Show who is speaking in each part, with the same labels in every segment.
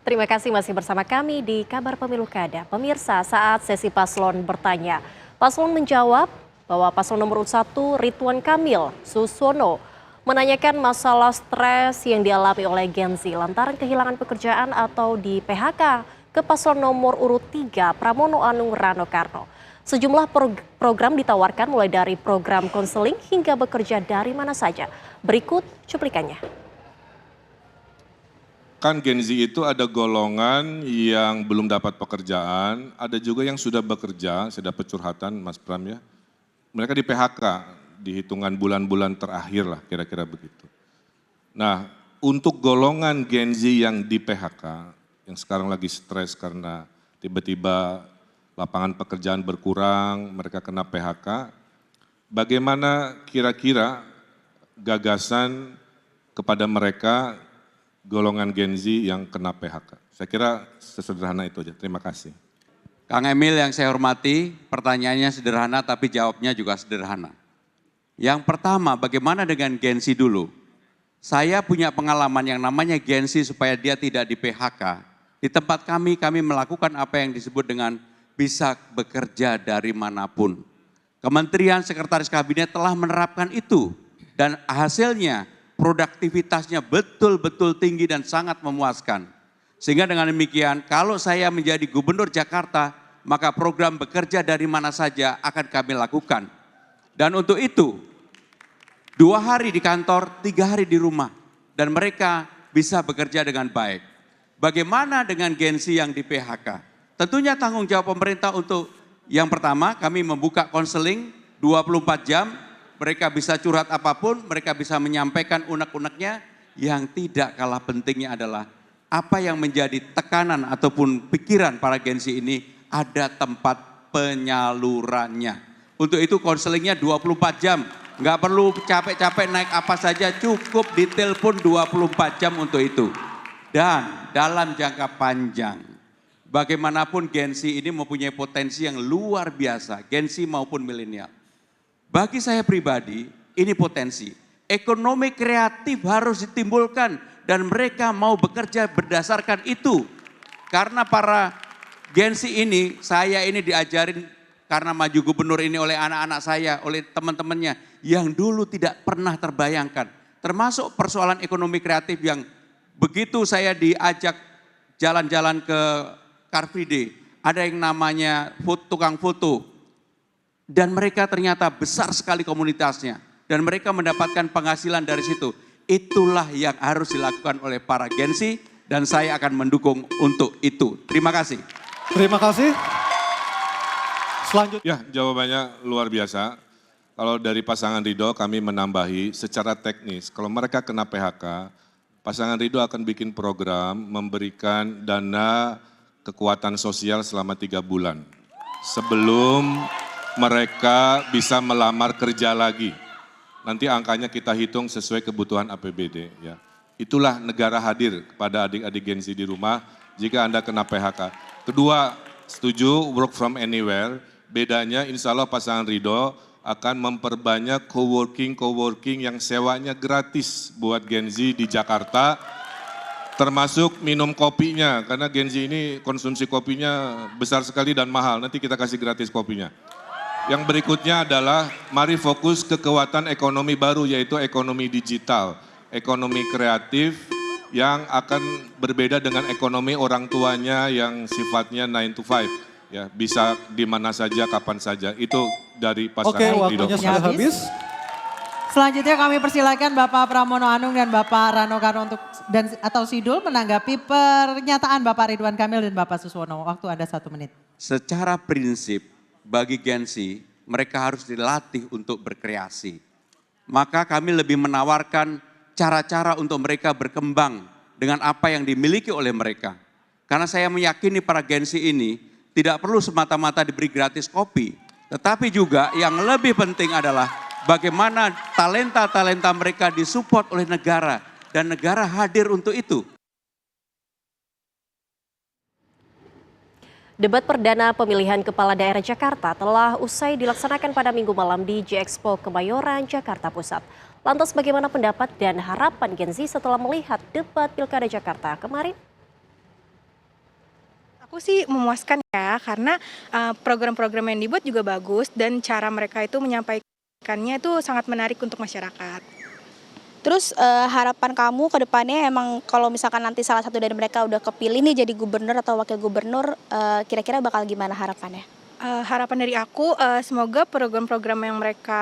Speaker 1: Terima kasih masih bersama kami di Kabar Pemilu Kada. Pemirsa, saat sesi paslon bertanya, paslon menjawab bahwa paslon nomor 1 Ridwan Kamil Suswono menanyakan masalah stres yang dialami oleh Gen Z lantaran kehilangan pekerjaan atau di PHK ke paslon nomor urut 3 Pramono Anung Rano Karno. Sejumlah program ditawarkan mulai dari program konseling hingga bekerja dari mana saja. Berikut cuplikannya.
Speaker 2: Kan Gen Z itu ada golongan yang belum dapat pekerjaan, ada juga yang sudah bekerja, saya dapat curhatan Mas Pram ya. Mereka di PHK, di hitungan bulan-bulan terakhir lah kira-kira begitu. Nah untuk golongan Gen Z yang di PHK, yang sekarang lagi stres karena tiba-tiba lapangan pekerjaan berkurang, mereka kena PHK, bagaimana kira-kira gagasan kepada mereka golongan Gen Z yang kena PHK. Saya kira sesederhana itu aja. Terima kasih.
Speaker 3: Kang Emil yang saya hormati, pertanyaannya sederhana tapi jawabnya juga sederhana. Yang pertama, bagaimana dengan Gen Z dulu? Saya punya pengalaman yang namanya Gen Z supaya dia tidak di PHK. Di tempat kami melakukan apa yang disebut dengan bisa bekerja dari manapun. Kementerian Sekretaris Kabinet telah menerapkan itu dan hasilnya produktivitasnya betul-betul tinggi dan sangat memuaskan. Sehingga dengan demikian kalau saya menjadi gubernur Jakarta, maka program bekerja dari mana saja akan kami lakukan. Dan untuk itu 2 hari di kantor, 3 hari di rumah. Dan mereka bisa bekerja dengan baik. Bagaimana dengan Gen Z yang di PHK? Tentunya tanggung jawab pemerintah untuk yang pertama kami membuka konseling 24 jam. Mereka bisa curhat apapun, mereka bisa menyampaikan unek-uneknya. Yang tidak kalah pentingnya adalah apa yang menjadi tekanan ataupun pikiran para Gen Z ini ada tempat penyalurannya. Untuk itu konselingnya 24 jam, nggak perlu capek-capek naik apa saja, cukup ditelepon 24 jam untuk itu. Dan dalam jangka panjang, bagaimanapun Gen Z ini mempunyai potensi yang luar biasa, Gen Z maupun milenial. Bagi saya pribadi, ini potensi. Ekonomi kreatif harus ditimbulkan dan mereka mau bekerja berdasarkan itu. Karena para Gen Z ini, saya ini diajarin karena maju gubernur ini oleh anak-anak saya, oleh teman-temannya yang dulu tidak pernah terbayangkan. Termasuk persoalan ekonomi kreatif yang begitu saya diajak jalan-jalan ke Car Free Day, ada yang namanya tukang foto. Dan mereka ternyata besar sekali komunitasnya. Dan mereka mendapatkan penghasilan dari situ. Itulah yang harus dilakukan oleh para Gen Z. Dan saya akan mendukung untuk itu. Terima kasih.
Speaker 4: Terima kasih. Selanjutnya.
Speaker 2: Ya jawabannya luar biasa. Kalau dari pasangan Ridho kami menambahi secara teknis. Kalau mereka kena PHK, pasangan Ridho akan bikin program memberikan dana kekuatan sosial selama 3 bulan. Sebelum mereka bisa melamar kerja lagi. Nanti angkanya kita hitung sesuai kebutuhan APBD. Ya. Itulah negara hadir kepada adik-adik Gen Z di rumah jika Anda kena PHK. Kedua, setuju work from anywhere. Bedanya insya Allah pasangan Ridho akan memperbanyak coworking yang sewanya gratis buat Gen Z di Jakarta. Termasuk minum kopinya, karena Gen Z ini konsumsi kopinya besar sekali dan mahal. Nanti kita kasih gratis kopinya. Yang berikutnya adalah mari fokus ke kekuatan ekonomi baru yaitu ekonomi digital, ekonomi kreatif yang akan berbeda dengan ekonomi orang tuanya yang sifatnya 9 to 5. Ya, bisa di mana saja, kapan saja. Itu dari pasangan Ridho.
Speaker 4: Oke, waktunya sudah habis.
Speaker 5: Selanjutnya kami persilakan Bapak Pramono Anung dan Bapak Rano Karno atau Sidul menanggapi pernyataan Bapak Ridwan Kamil dan Bapak Suswono. Waktu Anda 1 menit.
Speaker 3: Secara prinsip, bagi Gen Z, mereka harus dilatih untuk berkreasi. Maka kami lebih menawarkan cara-cara untuk mereka berkembang dengan apa yang dimiliki oleh mereka. Karena saya meyakini para Gen Z ini tidak perlu semata-mata diberi gratis kopi. Tetapi juga yang lebih penting adalah bagaimana talenta-talenta mereka disupport oleh negara. Dan negara hadir untuk itu.
Speaker 1: Debat perdana pemilihan Kepala Daerah Jakarta telah usai dilaksanakan pada Minggu malam di J-Expo Kemayoran, Jakarta Pusat. Lantas bagaimana pendapat dan harapan Gen Z setelah melihat debat Pilkada Jakarta kemarin?
Speaker 6: Aku sih memuaskan ya, karena program-program yang dibuat juga bagus dan cara mereka itu menyampaikannya itu sangat menarik untuk masyarakat.
Speaker 7: Terus harapan kamu ke depannya emang kalau misalkan nanti salah satu dari mereka udah kepilih nih jadi gubernur atau wakil gubernur, kira-kira bakal gimana harapannya?
Speaker 6: Harapan dari aku, semoga program-program yang mereka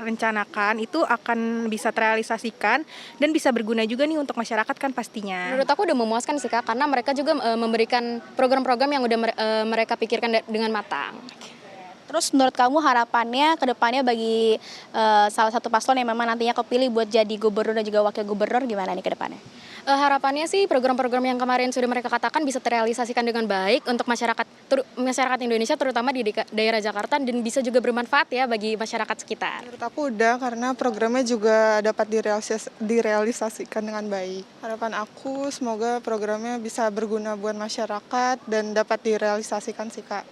Speaker 6: rencanakan itu akan bisa terrealisasikan dan bisa berguna juga nih untuk masyarakat kan pastinya.
Speaker 8: Menurut aku udah memuaskan sih Kak, karena mereka juga memberikan program-program yang udah mereka pikirkan dengan matang.
Speaker 7: Terus menurut kamu harapannya ke depannya bagi salah satu paslon yang memang nantinya kepilih buat jadi gubernur dan juga wakil gubernur gimana nih ke depannya?
Speaker 8: Harapannya sih program-program yang kemarin sudah mereka katakan bisa terrealisasikan dengan baik untuk masyarakat Indonesia terutama di daerah Jakarta dan bisa juga bermanfaat ya bagi masyarakat sekitar.
Speaker 9: Menurut aku udah, karena programnya juga dapat direalisasikan dengan baik. Harapan aku semoga programnya bisa berguna buat masyarakat dan dapat direalisasikan sih Kak.